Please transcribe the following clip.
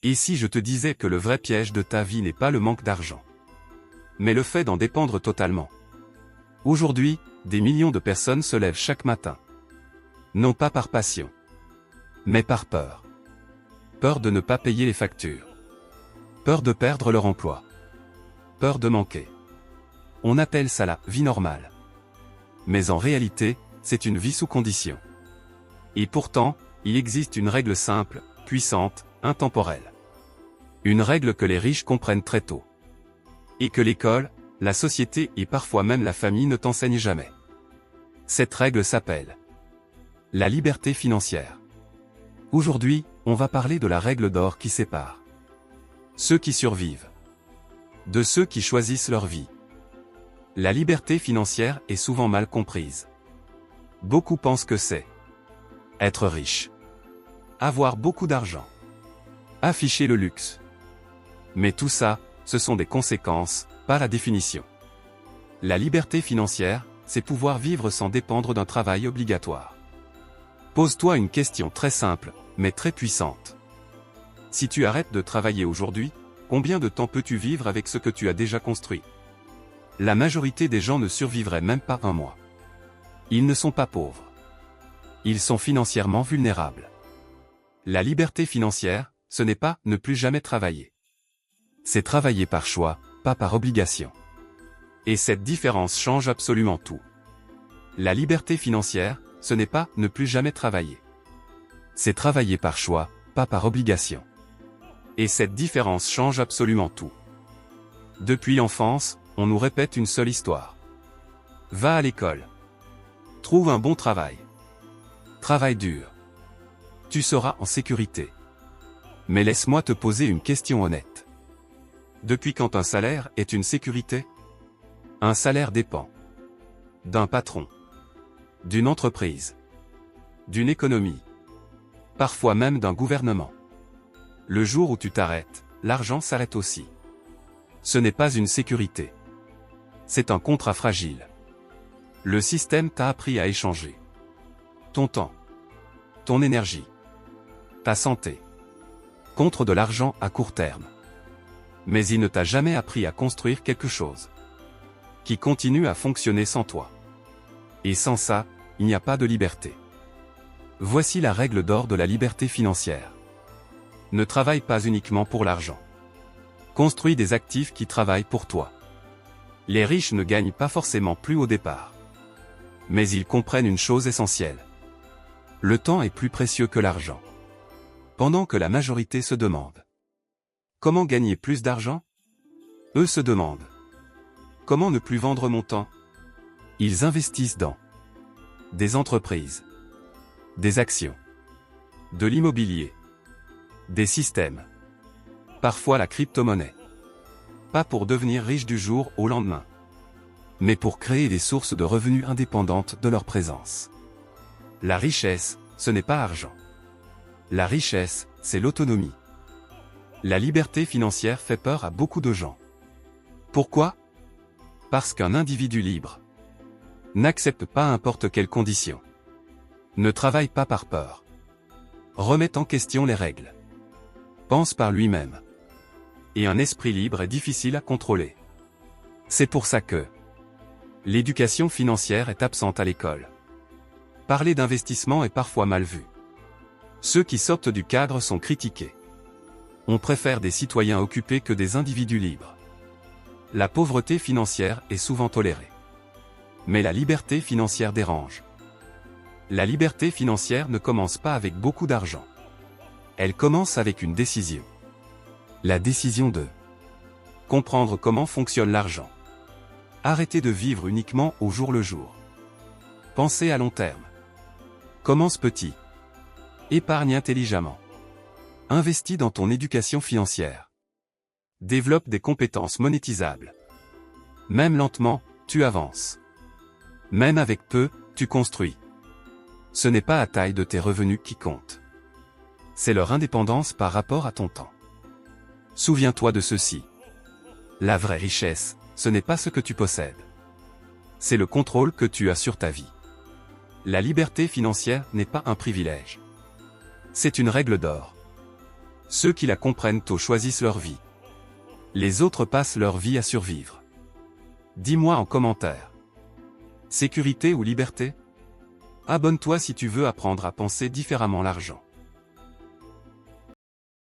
Et si je te disais que le vrai piège de ta vie n'est pas le manque d'argent, mais le fait d'en dépendre totalement? Aujourd'hui, des millions de personnes se lèvent chaque matin. Non pas par passion, mais par peur. Peur de ne pas payer les factures. Peur de perdre leur emploi. Peur de manquer. On appelle ça la vie normale. Mais en réalité, c'est une vie sous condition. Et pourtant, il existe une règle simple, puissante, intemporelle. Une règle que les riches comprennent très tôt. Et que l'école, la société et parfois même la famille ne t'enseignent jamais. Cette règle s'appelle la liberté financière. Aujourd'hui, on va parler de la règle d'or qui sépare ceux qui survivent de ceux qui choisissent leur vie. La liberté financière est souvent mal comprise. Beaucoup pensent que c'est être riche, avoir beaucoup d'argent, afficher le luxe. Mais tout ça, ce sont des conséquences, pas la définition. La liberté financière, c'est pouvoir vivre sans dépendre d'un travail obligatoire. Pose-toi une question très simple, mais très puissante. Si tu arrêtes de travailler aujourd'hui, combien de temps peux-tu vivre avec ce que tu as déjà construit? La majorité des gens ne survivraient même pas un mois. Ils ne sont pas pauvres. Ils sont financièrement vulnérables. La liberté financière, ce n'est pas ne plus jamais travailler. C'est travailler par choix, pas par obligation. Et cette différence change absolument tout. La liberté financière, ce n'est pas ne plus jamais travailler. C'est travailler par choix, pas par obligation. Et cette différence change absolument tout. Depuis l'enfance, on nous répète une seule histoire. Va à l'école. Trouve un bon travail. Travaille dur. Tu seras en sécurité. Mais laisse-moi te poser une question honnête. Depuis quand un salaire est une sécurité? Un salaire dépend d'un patron, d'une entreprise, d'une économie, parfois même d'un gouvernement. Le jour où tu t'arrêtes, l'argent s'arrête aussi. Ce n'est pas une sécurité. C'est un contrat fragile. Le système t'a appris à échanger ton temps, ton énergie, ta santé, contre de l'argent à court terme. Mais il ne t'a jamais appris à construire quelque chose qui continue à fonctionner sans toi. Et sans ça, il n'y a pas de liberté. Voici la règle d'or de la liberté financière. Ne travaille pas uniquement pour l'argent. Construis des actifs qui travaillent pour toi. Les riches ne gagnent pas forcément plus au départ. Mais ils comprennent une chose essentielle. Le temps est plus précieux que l'argent. Pendant que la majorité se demande comment gagner plus d'argent, eux se demandent comment ne plus vendre mon temps. Ils investissent dans des entreprises, des actions, de l'immobilier, des systèmes, parfois la crypto-monnaie. Pas pour devenir riche du jour au lendemain, mais pour créer des sources de revenus indépendantes de leur présence. La richesse, ce n'est pas argent. La richesse, c'est l'autonomie. La liberté financière fait peur à beaucoup de gens. Pourquoi? Parce qu'un individu libre n'accepte pas n'importe quelle condition. Ne travaille pas par peur. Remet en question les règles. Pense par lui-même. Et un esprit libre est difficile à contrôler. C'est pour ça que l'éducation financière est absente à l'école. Parler d'investissement est parfois mal vu. Ceux qui sortent du cadre sont critiqués. On préfère des citoyens occupés que des individus libres. La pauvreté financière est souvent tolérée. Mais la liberté financière dérange. La liberté financière ne commence pas avec beaucoup d'argent. Elle commence avec une décision. La décision de comprendre comment fonctionne l'argent. Arrêter de vivre uniquement au jour le jour. Pensez à long terme. Commence petit. Épargne intelligemment. Investis dans ton éducation financière. Développe des compétences monétisables. Même lentement, tu avances. Même avec peu, tu construis. Ce n'est pas la taille de tes revenus qui compte. C'est leur indépendance par rapport à ton temps. Souviens-toi de ceci. La vraie richesse, ce n'est pas ce que tu possèdes. C'est le contrôle que tu as sur ta vie. La liberté financière n'est pas un privilège. C'est une règle d'or. Ceux qui la comprennent tôt choisissent leur vie. Les autres passent leur vie à survivre. Dis-moi en commentaire. Sécurité ou liberté? Abonne-toi si tu veux apprendre à penser différemment l'argent.